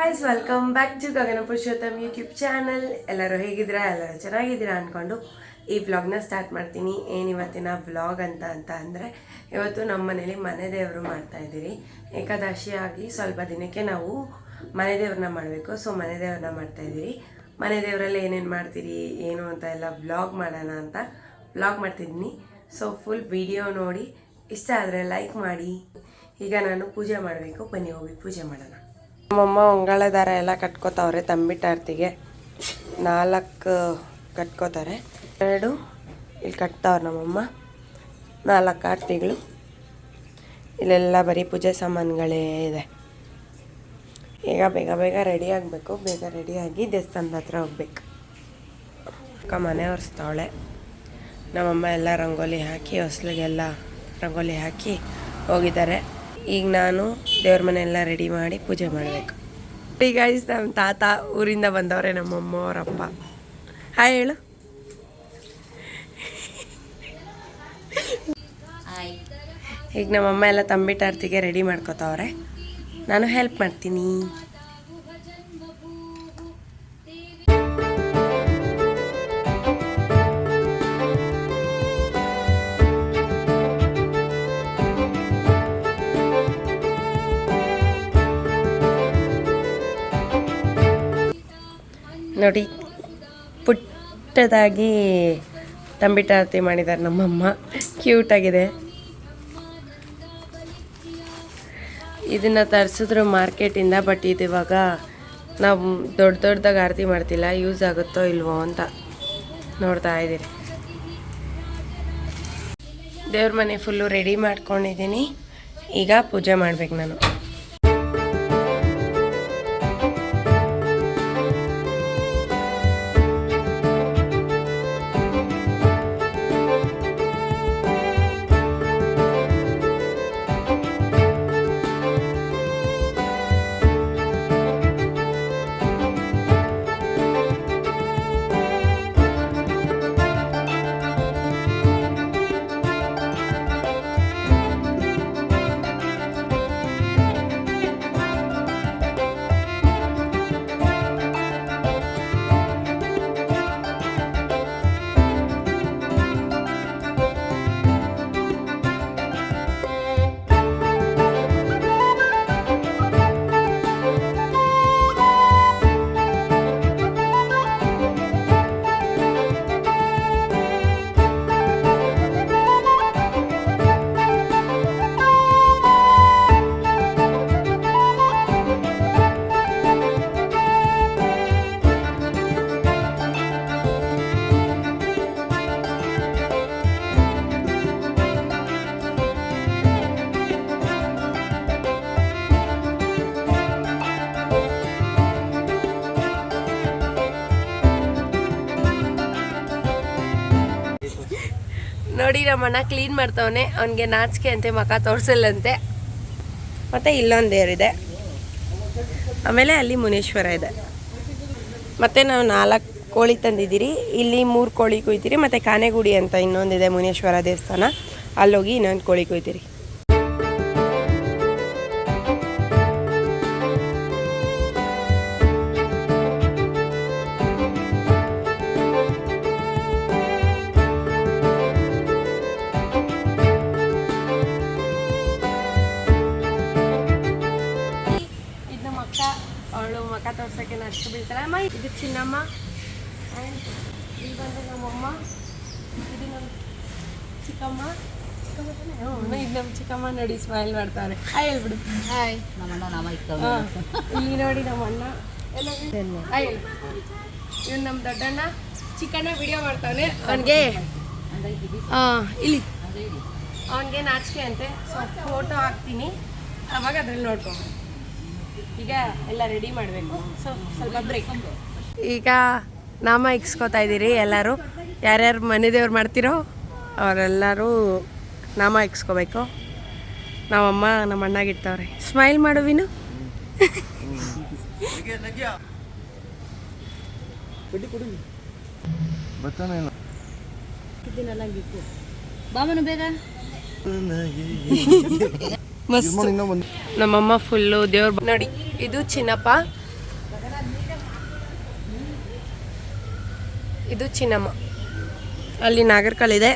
Guys, welcome back to Gagana Purushottam YouTube channel. ಎಲ್ಲರೂ ಹೇಗಿದ್ದೀರಾ? ಎಲ್ಲರೂ ಚೆನ್ನಾಗಿದ್ದೀರಾ ಅಂದ್ಕೊಂಡು ಈ ವ್ಲಾಗ್ನ ಸ್ಟಾರ್ಟ್ ಮಾಡ್ತೀನಿ. ಏನಿವತ್ತಿನ ವ್ಲಾಗ್ ಅಂತ ಅಂದರೆ ಇವತ್ತು ನಮ್ಮ ಮನೇಲಿ ಮನೆ ದೇವರು ಮಾಡ್ತಾಯಿದ್ದೀರಿ. ಏಕಾದಶಿ ಆಗಿ ಸ್ವಲ್ಪ ದಿನಕ್ಕೆ ನಾವು ಮನೆ ದೇವ್ರನ್ನ ಮಾಡಬೇಕು. ಸೊ ಮನೆ ದೇವ್ರನ್ನ ಮಾಡ್ತಾಯಿದ್ದೀರಿ. ಮನೆ ದೇವರಲ್ಲಿ ಏನೇನು ಮಾಡ್ತೀರಿ ಏನು ಅಂತ ಎಲ್ಲ ವ್ಲಾಗ್ ಮಾಡೋಣ ಅಂತ ವ್ಲಾಗ್ ಮಾಡ್ತಿದ್ದೀನಿ. ಸೊ ಫುಲ್ ವಿಡಿಯೋ ನೋಡಿ, ಇಷ್ಟ ಆದರೆ ಲೈಕ್ ಮಾಡಿ. ಈಗ ನಾನು ಪೂಜೆ ಮಾಡಬೇಕು, ಬನ್ನಿ ಹೋಗಿ ಪೂಜೆ ಮಾಡೋಣ. ನಮ್ಮಮ್ಮ ಒಂಗಾಳ ದಾರ ಎಲ್ಲ ಕಟ್ಕೋತಾವ್ರೆ. ತಂಬಿಟ್ಟಾರ್ತಿಗೆ 4 ಕಟ್ಕೋತಾರೆ, 2 ಇಲ್ಲಿ ಕಟ್ತಾವ್ರೆ ನಮ್ಮಮ್ಮ. 4 ಆರ್ತಿಗಳು. ಇಲ್ಲೆಲ್ಲ ಬರೀ ಪೂಜೆ ಸಾಮಾನುಗಳೇ ಇದೆ. ಈಗ ಬೇಗ ರೆಡಿ ಆಗಬೇಕು. ಬೇಗ ರೆಡಿಯಾಗಿ ದೇವಸ್ಥಾನದ ಹತ್ರ ಹೋಗ್ಬೇಕು. ಅಕ್ಕ ಮನೆ ಒರೆಸ್ತಾವಳೆ. ನಮ್ಮಮ್ಮ ಎಲ್ಲ ರಂಗೋಲಿ ಹಾಕಿ, ಹೊಸ್ಲಿಗೆಲ್ಲ ರಂಗೋಲಿ ಹಾಕಿ ಹೋಗಿದ್ದಾರೆ. ಈಗ ನಾನು ದೇವ್ರ ಮನೆಯೆಲ್ಲ ರೆಡಿ ಮಾಡಿ ಪೂಜೆ ಮಾಡಬೇಕು. ಈಗ ನಮ್ಮ ತಾತ ಊರಿಂದ ಬಂದವ್ರೆ, ನಮ್ಮಮ್ಮ ಅವರಪ್ಪ. ಹಾಯ್ ಹೇಳು. ಈಗ ನಮ್ಮಮ್ಮ ಎಲ್ಲ ತಂಬಿಟ್ಟಾರ್ತಿಗೆ ರೆಡಿ ಮಾಡ್ಕೋತಾವ್ರೆ. ನಾನು ಹೆಲ್ಪ್ ಮಾಡ್ತೀನಿ. ನೋಡಿ, ಪುಟ್ಟದಾಗಿ ತಂಬಿಟ್ಟಾರತಿ ಮಾಡಿದ್ದಾರೆ ನಮ್ಮಮ್ಮ. ಕ್ಯೂಟಾಗಿದೆ. ಇದನ್ನು ತರಿಸಿದ್ರು ಮಾರ್ಕೆಟಿಂದ. ಬಟ್ ಇದು ಇವಾಗ ನಾವು ದೊಡ್ಡದಾಗಿ ಆರತಿ ಮಾಡ್ತಿಲ್ಲ. ಯೂಸ್ ಆಗುತ್ತೋ ಇಲ್ವೋ ಅಂತ ನೋಡ್ತಾ ಇದ್ದೀರಿ. ದೇವ್ರ ಮನೆ ಫುಲ್ಲು ರೆಡಿ ಮಾಡ್ಕೊಂಡಿದ್ದೀನಿ. ಈಗ ಪೂಜೆ ಮಾಡ್ಬೇಕು ನಾನು. ನೋಡಿ, ನಮ್ಮಣ್ಣ ಕ್ಲೀನ್ ಮಾಡ್ತವನೆ. ಅವನಿಗೆ ನಾಚಿಕೆ ಅಂತೆ, ಮಖ ತೋರಿಸಲ್ಲಂತೆ. ಮತ್ತು ಇಲ್ಲೊಂದು ದೇವರಿದೆ, ಆಮೇಲೆ ಅಲ್ಲಿ ಮುನೇಶ್ವರ ಇದೆ. ಮತ್ತು ನಾವು 4 ಕೋಳಿ ತಂದಿದ್ದೀರಿ. ಇಲ್ಲಿ 3 ಕೋಳಿ ಕುಯ್ತೀರಿ. ಮತ್ತು ಕಾನೆಗುಡಿ ಅಂತ ಇನ್ನೊಂದಿದೆ ಮುನೇಶ್ವರ ದೇವಸ್ಥಾನ, ಅಲ್ಲೋಗಿ ಇನ್ನೊಂದು ಕೋಳಿ ಕುಯ್ತೀರಿ. ಅವಳು ಮಖ ತೋರ್ಸೋಕ್ಕೆ ನಡ್ಕೊ ಬೀಳ್ತಾಳೆ. ಅಮ್ಮ, ಇದು ಚಿನ್ನಮ್ಮ. ಆ್ಯಂಡ್ ಇಲ್ಲಿ ಬಂದು ನಮ್ಮಮ್ಮ. ಇದು ನಮ್ಮ ಚಿಕ್ಕಮ್ಮ. ಇದು ನಮ್ಮ ಚಿಕ್ಕಮ್ಮ. ನೋಡಿ, ಸ್ಮೈಲ್ ಮಾಡ್ತಾರೆ. ಹಾಯ್ ಹೇಳ್ಬಿಡು. ಹಾಯ್. ಇಲ್ಲಿ ನೋಡಿ ನಮ್ಮ ಅಣ್ಣ ಎಲ್ಲ. ಹಾಯ್. ಇವ್ನು ನಮ್ಮ ದೊಡ್ಡಣ್ಣ. ಚಿಕ್ಕಣ್ಣ ವಿಡಿಯೋ ಮಾಡ್ತಾನೆ. ಅವನಿಗೆ ಇಲ್ಲಿ ಅವನಿಗೆ ನಾಚಿಕೆ ಅಂತೆ. ಸೊ ಫೋಟೋ ಹಾಕ್ತೀನಿ, ಅವಾಗ ಅದ್ರಲ್ಲಿ ನೋಡ್ಕೊ. ಈಗ ಎಲ್ಲ ರೆಡಿ ಮಾಡಬೇಕು. ಸೊ ಸ್ವಲ್ಪ ಬ್ರೇಕ್. ಈಗ ನಾಮ ಇಕ್ಸ್ಕೊತಾ ಇದ್ದೀರಿ ಎಲ್ಲರೂ. ಯಾರ್ಯಾರು ಮನೆ ದೇವ್ರು ಮಾಡ್ತಿರೋ ಅವರೆಲ್ಲರೂ ನಾಮ ಇಕ್ಸ್ಕೋಬೇಕು. ನಮ್ಮಮ್ಮ ನಮ್ಮ ಅಣ್ಣಗೆ ಇಡ್ತಾವ್ರೆ. ಸ್ಮೈಲ್ ಮಾಡು ವಿನು. ಮಸ್ತ್. ನಮ್ಮಮ್ಮ ಫುಲ್ಲು ದೇವ್ರ. ನೋಡಿ, ಇದು ಚಿನ್ನಪ್ಪ. ಇದು ಚಿನ್ನಮ್ಮ, ಅಲ್ಲಿ ನಾಗರ್ಕಲ್ಲಿದೆ.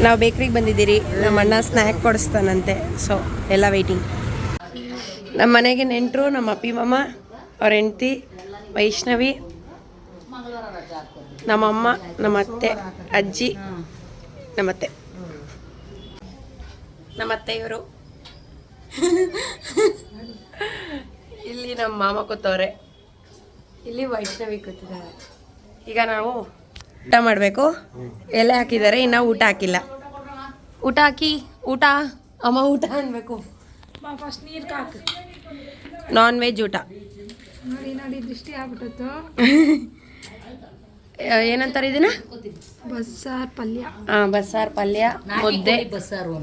ನಾವು ಬೇಕ್ರಿಗೆ ಬಂದಿದ್ದೀರಿ. ನಮ್ಮ ಅಣ್ಣ ಸ್ನ್ಯಾಕ್ ಕೊಡಿಸ್ತಾನಂತೆ, ಸೊ ಎಲ್ಲ ವೆಯ್ಟಿಂಗ್. ನಮ್ಮ ಮನೆಗೆ ನೆಂಟರು ನಮ್ಮ ಅಪ್ಪಿ ಮಾಮ, ಅವ್ರ ಹೆಂಡ್ತಿ ವೈಷ್ಣವಿ, ನಮ್ಮಮ್ಮ, ನಮ್ಮ ಅತ್ತೆ, ಅಜ್ಜಿ, ನಮ್ಮತ್ತೆ ಇವರು. ಇಲ್ಲಿ ನಮ್ಮ ಮಾಮ ಕೂತವ್ರೆ, ಇಲ್ಲಿ ವೈಷ್ಣವಿ ಕೂತಿದ್ದಾರೆ. ಈಗ ನಾವು ಊಟ ಮಾಡಬೇಕು. ಎಲೆ ಹಾಕಿದ್ದಾರೆ, ಇನ್ನು ಊಟ ಹಾಕಿಲ್ಲ. ಊಟ ಹಾಕಿ, ಊಟ ಅಮ್ಮ ಊಟ ಅನ್ಬೇಕು. ನಾನ್ ವೆಜ್ ಊಟ. ಏನಂತಾರೆ ಇದನ್ನ? ಬಸ್ಸಾರ್ ಪಲ್ಯ. ಬಸ್ಸಾರು ಪಲ್ಯ, ಮುದ್ದೆ. ಬಸ್ಸಾರು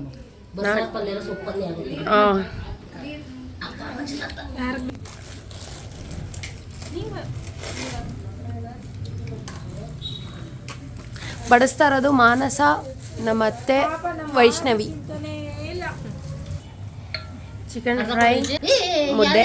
ಬಸ್ಸಾರು ಪಲ್ಯ ಸೊಪ್ಪಲ್ಲಿ ಆಗುತ್ತೆ. ಬಡಿಸ್ತಾ ಇರೋದು ಮಾನಸ, ನಮ್ಮ ಅತ್ತೆ ವೈಷ್ಣವಿ. ಚಿಕನ್ ಫ್ರೈ, ಮುದ್ದೆ.